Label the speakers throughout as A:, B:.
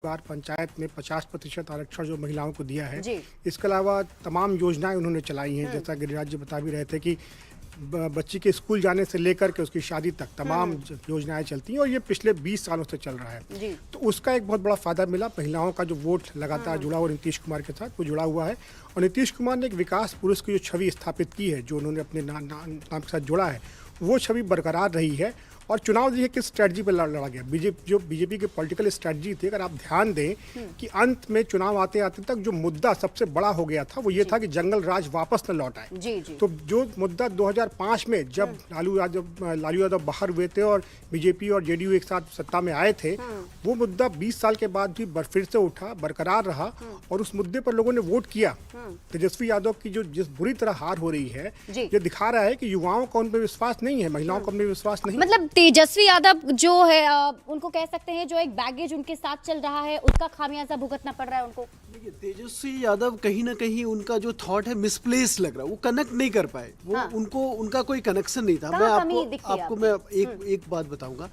A: बार पंचायत में 50% आरक्षण जो महिलाओं को दिया है।
B: जी।
A: इसके अलावा तमाम योजनाएं उन्होंने चलाई हैं, जैसा गिरिराज जी बता भी रहे थे कि बच्ची के स्कूल जाने से लेकर के उसकी शादी तक तमाम योजनाएं चलती हैं और ये पिछले 20 सालों से चल रहा है।
B: जी।
A: तो उसका एक बहुत बड़ा फायदा मिला। महिलाओं का जो वोट लगातार जुड़ा हुआ नीतीश कुमार के साथ वो जुड़ा हुआ है और नीतीश कुमार ने एक विकास पुरुष की जो छवि स्थापित की है, जो उन्होंने अपने नाम के साथ जोड़ा है, वो छवि बरकरार रही है। और चुनाव देखिए किस स्ट्रेटजी पर लड़ा गया। बीजेपी की पॉलिटिकल स्ट्रेटजी थी, अगर आप ध्यान दें कि अंत में चुनाव आते आते तक जो मुद्दा सबसे बड़ा हो गया था वो ये था कि जंगल राज वापस न लौट आए।
B: जी जी।
A: तो जो मुद्दा 2005 में जब लालू यादव बाहर हुए थे और बीजेपी और जेडीयू एक साथ सत्ता में आए थे, वो मुद्दा 20 साल के बाद भी फिर से उठा, बरकरार रहा और उस मुद्दे पर लोगों ने वोट किया। तेजस्वी यादव की जो जिस बुरी तरह हार हो रही है, ये दिखा रहा है कि युवाओं का उन पर विश्वास नहीं है, महिलाओं का उन पर विश्वास नहीं।
B: मतलब तेजस्वी यादव जो है उनको कह सकते हैं जो एक बैगेज उनके साथ चल रहा है उसका खामियाजा भुगतना पड़ रहा है उनको।
C: देखिए, तेजस्वी यादव कहीं ना कहीं उनका जो थॉट है मिसप्लेस लग रहा है, वो कनेक्ट नहीं कर पाए। वो उनका कोई कनेक्शन नहीं था। मैं आपको मैं एक बात बताऊंगा।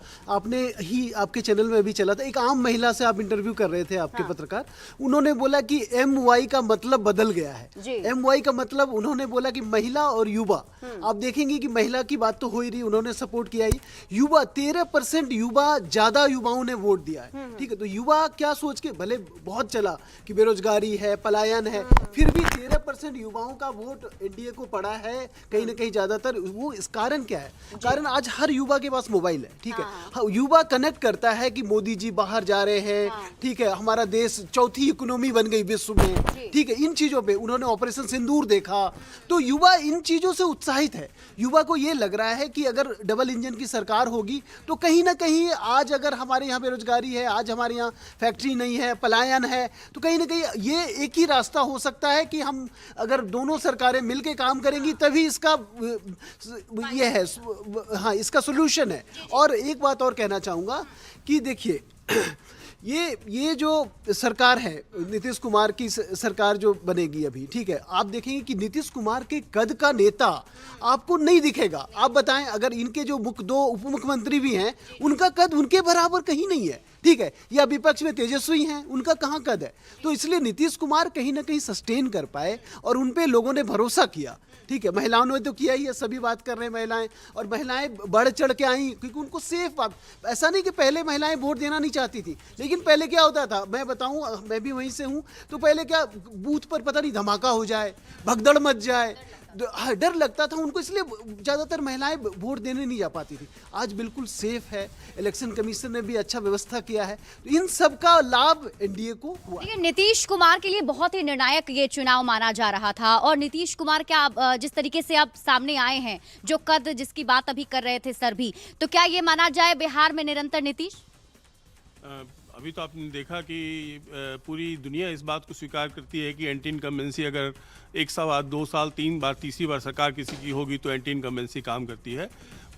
C: आपके चैनल में भी चला था, एक आम महिला से आप इंटरव्यू कर रहे थे, आपके पत्रकार, उन्होंने बोला कि MY का मतलब बदल गया है। MY का मतलब उन्होंने बोला कि महिला और युवा। आप देखेंगे कि महिला की बात तो हो ही रही, उन्होंने सपोर्ट किया ही। युवा 13% युवा, ज्यादा युवाओं ने वोट दिया है। ठीक है, तो युवा क्या सोच के, भले बहुत चला कि बेरोजगारी है, पलायन है, फिर भी 13% युवाओं का वोट एनडीए को पड़ा है कहीं ना कहीं ज्यादातर। वो इस कारण क्या है? कारण आज हर युवा के पास मोबाइल है। ठीक है, युवा कनेक्ट करता है कि मोदी जी बाहर जा रहे हैं। ठीक है, हमारा देश चौथी इकोनॉमी बन गई विश्व में। ठीक है, इन चीजों पे उन्होंने ऑपरेशन सिंदूर देखा, तो युवा इन चीजों से उत्साहित है। युवा को ये लग रहा है कि अगर डबल इंजन की सरकार होगी तो कहीं ना कहीं आज अगर हमारे यहाँ बेरोजगारी है, आज हमारे यहाँ फैक्ट्री नहीं है, पलायन है, तो कहीं ना कहीं ये एक ही रास्ता हो सकता है कि हम अगर दोनों सरकारें मिलकर काम करेंगी तभी इसका ये है, हाँ, इसका सोल्यूशन है। और एक बात और कहना चाहूँगा कि देखिए ये जो सरकार है, नीतीश कुमार की सरकार जो बनेगी अभी, ठीक है, आप देखेंगे कि नीतीश कुमार के कद का नेता आपको नहीं दिखेगा। आप बताएं, अगर इनके जो दो उप मुख्यमंत्री भी हैं, उनका कद उनके बराबर कहीं नहीं है। ठीक है, या विपक्ष में तेजस्वी हैं, उनका कहाँ कद है? तो इसलिए नीतीश कुमार कहीं ना कहीं सस्टेन कर पाए और उन पे लोगों ने भरोसा किया। ठीक है, महिलाओं ने तो किया ही है, सभी बात कर रहे हैं महिलाएं, और महिलाएं बढ़ चढ़ के आई क्योंकि उनको सेफ बात। ऐसा नहीं कि पहले महिलाएं वोट देना नहीं चाहती थी, लेकिन पहले क्या होता था, मैं बताऊं, मैं भी वहीं से हूं, तो पहले क्या बूथ पर पता नहीं धमाका हो जाए, भगदड़ मच जाए, डर लगता था उनको, इसलिए ज्यादातर महिलाएं वोट देने नहीं जा पाती थी। आज बिल्कुल सेफ है, इलेक्शन कमीशन ने भी अच्छा व्यवस्था किया है, तो इन सब का लाभ एनडीए को हुआ।
B: नीतीश कुमार के लिए बहुत ही निर्णायक ये चुनाव माना जा रहा था और नीतीश कुमार क्या जिस तरीके से आप सामने आए हैं, जो कद जिसकी बात अभी कर रहे थे सर भी, तो क्या ये माना जाए बिहार में निरंतर नीतीश?
D: अभी तो आपने देखा कि पूरी दुनिया इस बात को स्वीकार करती है कि एंटी इनकम्बेंसी अगर 1 साल 2 साल 3 बार तीसरी बार सरकार किसी की होगी तो एंटी इनकम्बेंसी काम करती है।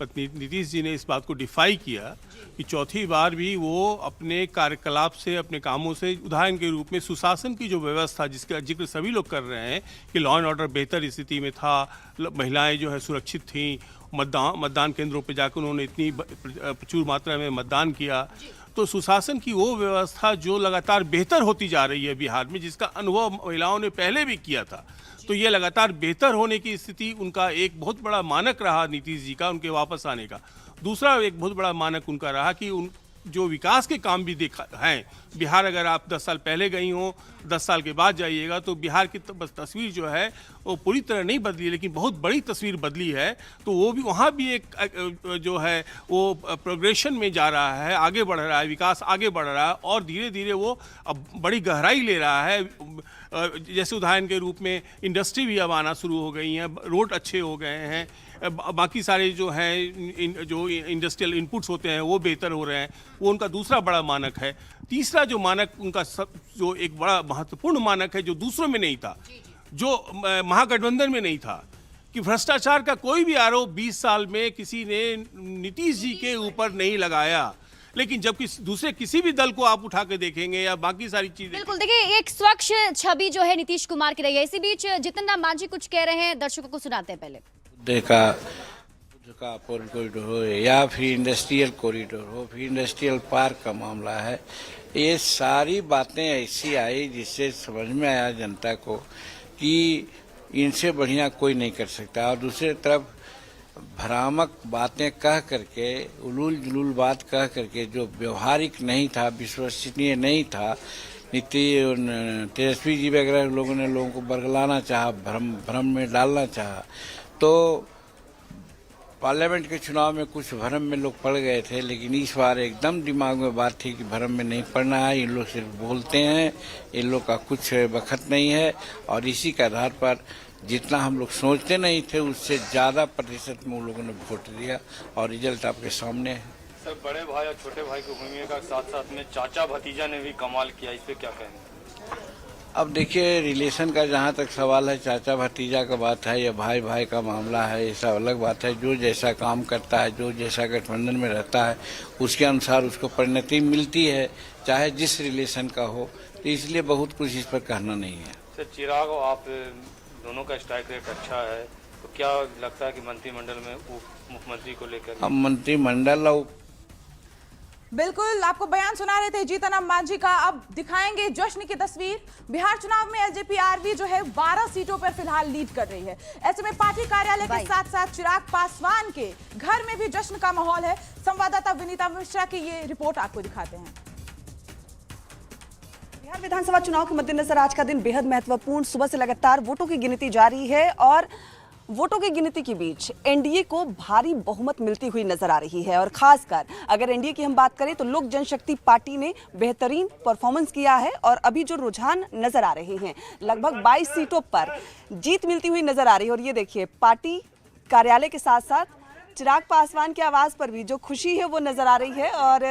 D: पर नीतीश जी ने इस बात को डिफाई किया कि चौथी बार भी वो अपने कार्यकलाप से, अपने कामों से, उदाहरण के रूप में सुशासन की जो व्यवस्था जिसका जिक्र सभी लोग कर रहे हैं कि लॉ एंड ऑर्डर बेहतर स्थिति में था, महिलाएं जो है सुरक्षित थीं, मतदान केंद्रों पर जाकर उन्होंने इतनी प्रचुर मात्रा में मतदान किया, तो सुशासन की वो व्यवस्था जो लगातार बेहतर होती जा रही है बिहार में, जिसका अनुभव महिलाओं ने पहले भी किया था, तो ये लगातार बेहतर होने की स्थिति उनका एक बहुत बड़ा मानक रहा नीतीश जी का, उनके वापस आने का। दूसरा एक बहुत बड़ा मानक उनका रहा कि उन जो विकास के काम भी देखा हैं बिहार, अगर आप 10 साल पहले गई हो, 10 साल के बाद जाइएगा तो बिहार की तस्वीर जो है वो पूरी तरह नहीं बदली, लेकिन बहुत बड़ी तस्वीर बदली है। तो वो भी, वहाँ भी एक जो है वो प्रोग्रेशन में जा रहा है, आगे बढ़ रहा है, विकास आगे बढ़ रहा है और धीरे धीरे वो अब बड़ी गहराई ले रहा है। जैसे उदाहरण के रूप में इंडस्ट्री भी अब आना शुरू हो गई हैं, रोड अच्छे हो गए हैं, बाकी सारे जो हैं जो इंडस्ट्रियल इनपुट्स होते हैं वो बेहतर हो रहे हैं, वो उनका दूसरा बड़ा मानक है। तीसरा जो मानक उनका जो एक बड़ा महत्वपूर्ण मानक है, जो दूसरों में नहीं था, जो महागठबंधन में नहीं था, कि भ्रष्टाचार का कोई भी आरोप 20 साल में किसी ने नीतीश जी के ऊपर नहीं लगाया, लेकिन जब दूसरे किसी भी दल को आप उठा के देखेंगे या बाकी सारी चीजें, बिल्कुल
B: देखिए एक स्वच्छ छवि जो है नीतीश कुमार की रही है। इसी बीच जितन राम मांझी कुछ कह रहे हैं, दर्शकों को सुनाते हैं। पहले
E: देखा कॉरिडोर हो या फिर इंडस्ट्रियल कॉरिडोर हो, फिर इंडस्ट्रियल पार्क का मामला है, ये सारी बातें ऐसी आई जिससे समझ में आया जनता को कि इनसे बढ़िया कोई नहीं कर सकता। और दूसरी तरफ भ्रामक बातें कह करके, उलूल जुलूल बात कह करके, जो व्यवहारिक नहीं था, विश्वसनीय नहीं था, तेजस्वी जी वगैरह लोगों ने लोगों को बरगलाना चाहा, भ्रम में डालना चाहा। तो पार्लियामेंट के चुनाव में कुछ भ्रम में लोग पड़ गए थे, लेकिन इस बार एकदम दिमाग में बात थी कि भ्रम में नहीं पड़ना है। इन लोग सिर्फ बोलते हैं, इन लोग का कुछ बखत नहीं है। और इसी के आधार पर जितना हम लोग सोचते नहीं थे उससे ज़्यादा प्रतिशत में उन लोगों ने वोट दिया और रिजल्ट आपके सामने है।
F: सर, बड़े भाई और छोटे भाई की भूमिका के साथ साथ में चाचा भतीजा ने भी कमाल किया, इस पे क्या कहेंगे?
E: अब देखिए, रिलेशन का जहाँ तक सवाल है, चाचा भतीजा का बात है या भाई भाई का मामला है, ये सब अलग बात है। जो जैसा काम करता है, जो जैसा गठबंधन में रहता है, उसके अनुसार उसको परिणति मिलती है, चाहे जिस रिलेशन का हो। तो इसलिए बहुत कुछ इस पर कहना नहीं है।
F: सर, चिराग और आप दोनों का स्ट्राइक रेट अच्छा है, तो क्या लगता है कि मंत्रिमंडल में उप मुख्यमंत्री को लेकर?
E: अब मंत्रिमंडल
G: बिल्कुल आपको बयान सुना रहे थे जीतन राम मांझी का। अब दिखाएंगे जश्न की तस्वीर। बिहार चुनाव में एलजेपीआरवी जो है 12 सीटों पर फिलहाल लीड कर रही है। ऐसे में पार्टी कार्यालय के साथ साथ चिराग पासवान के घर में भी जश्न का माहौल है। संवाददाता विनीता मिश्रा की ये रिपोर्ट आपको दिखाते हैं।
H: बिहार विधानसभा चुनाव के मद्देनजर आज का दिन बेहद महत्वपूर्ण। सुबह से लगातार वोटों की गिनती जारी है और वोटों की गिनती के बीच एनडीए को भारी बहुमत मिलती हुई नजर आ रही है। और खासकर अगर एनडीए की हम बात करें तो लोक जनशक्ति पार्टी ने बेहतरीन परफॉर्मेंस किया है और अभी जो रुझान नजर आ रहे हैं, लगभग 22 सीटों पर जीत मिलती हुई नजर आ रही है। और ये देखिए, पार्टी कार्यालय के साथ साथ चिराग पासवान के आवाज पर भी जो खुशी है वो नजर आ रही है। और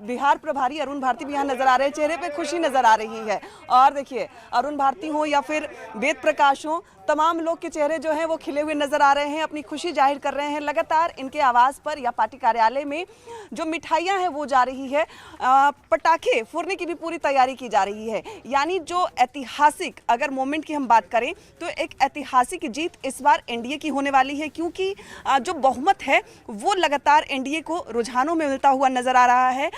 H: बिहार प्रभारी अरुण भारती भी यहाँ नजर आ रहे हैं, चेहरे पे खुशी नजर आ रही है। और देखिए, अरुण भारती हो या फिर वेद प्रकाश हो, तमाम लोग के चेहरे जो हैं वो खिले हुए नजर आ रहे हैं, अपनी खुशी जाहिर कर रहे हैं। लगातार इनके आवास पर या पार्टी कार्यालय में जो मिठाइयां हैं वो जा रही है, पटाखे फोड़ने की भी पूरी तैयारी की जा रही है। यानी जो ऐतिहासिक अगर मोमेंट की हम बात करें तो एक ऐतिहासिक जीत इस बार एनडीए की होने वाली है, क्योंकि जो बहुमत है वो लगातार एनडीए को रुझानों में मिलता हुआ नजर आ रहा है।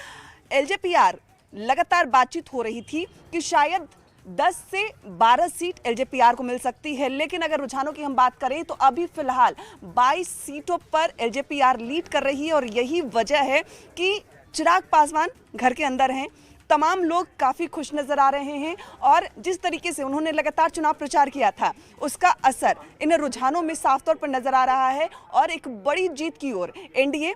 H: एलजेपीआर लगातार बातचीत हो रही थी कि शायद 10 से 12 सीट एलजेपीआर को मिल सकती है, लेकिन अगर रुझानों की हम बात करें तो अभी फिलहाल 22 सीटों पर एलजेपीआर लीड कर रही है। और यही वजह है कि चिराग पासवान घर के अंदर हैं, तमाम लोग काफ़ी खुश नज़र आ रहे हैं। और जिस तरीके से उन्होंने लगातार चुनाव प्रचार किया था उसका असर इन रुझानों में साफ तौर पर नज़र आ रहा है और एक बड़ी जीत की ओर एनडीए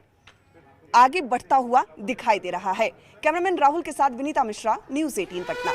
H: आगे बढ़ता हुआ दिखाई दे रहा है। कैमरामैन राहुल के साथ विनीता मिश्रा, न्यूज़ 18 पटना।